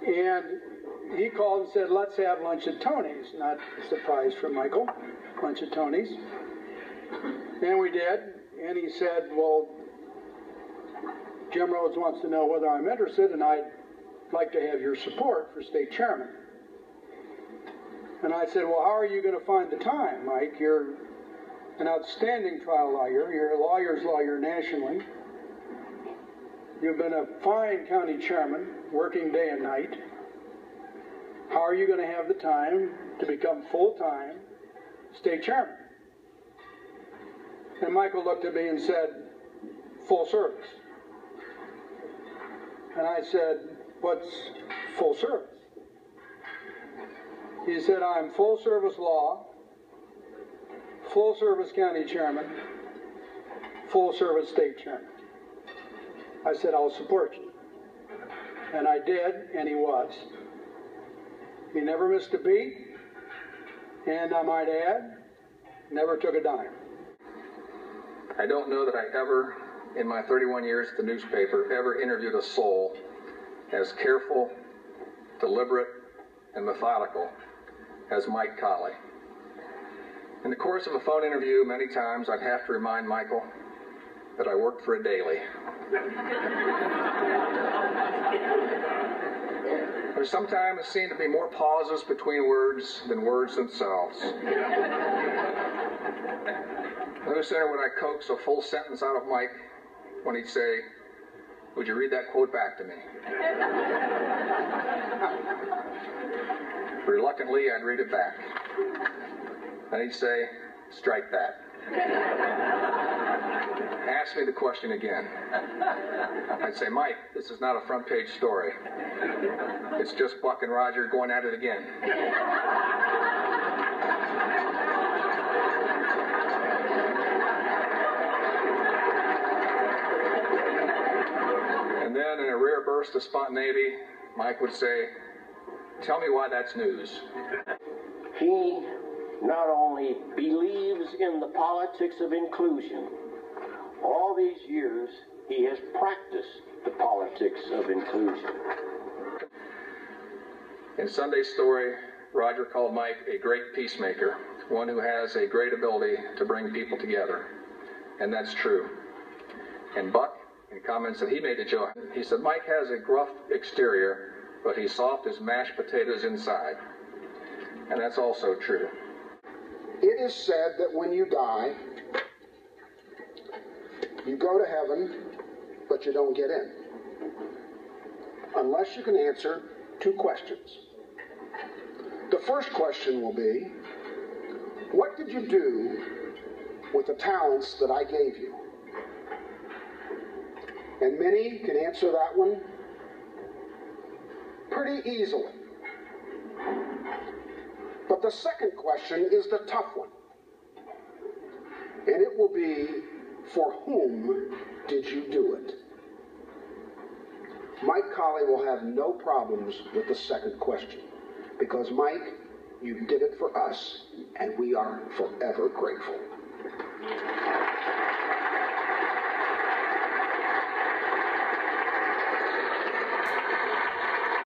And he called and said, let's have lunch at Tony's. Not a surprise for Michael, lunch at Tony's. And we did. And he said, well, Jim Rhodes wants to know whether I'm interested, and I'd like to have your support for state chairman. And I said, well, how are you going to find the time, Mike? You're an outstanding trial lawyer. You're a lawyer's lawyer nationally. You've been a fine county chairman, working day and night. How are you going to have the time to become full-time state chairman? And Michael looked at me and said, full service. And I said, what's full service? He said, I'm full service law, full service county chairman, full service state chairman. I said, I'll support you. And I did, and he was. He never missed a beat, and I might add, never took a dime. I don't know that I ever, in my 31 years at the newspaper, ever interviewed a soul as careful, deliberate, and methodical as Mike Colley. In the course of a phone interview, many times I'd have to remind Michael that I worked for a daily. There sometimes seemed to be more pauses between words than words themselves. No sooner would I coax a full sentence out of Mike when he'd say, would you read that quote back to me? Reluctantly, I'd read it back. And he'd say, strike that. Ask me the question again. I'd say, Mike, this is not a front page story. It's just Buck and Roger going at it again. And then in a rare burst of spontaneity, Mike would say, tell me why that's news. He not only believes in the politics of inclusion, all these years he has practiced the politics of inclusion. In Sunday's story, Roger called Mike a great peacemaker, one who has a great ability to bring people together. And that's true. And Buck, in comments that he made to Joe, he said, Mike has a gruff exterior, but he's soft as mashed potatoes inside. And that's also true. It is said that when you die, you go to heaven, but you don't get in. Unless you can answer two questions. The first question will be, what did you do with the talents that I gave you? And many can answer that one pretty easily. But the second question is the tough one. And it will be, for whom did you do it? Mike Colley will have no problems with the second question, because Mike, you did it for us, and we are forever grateful.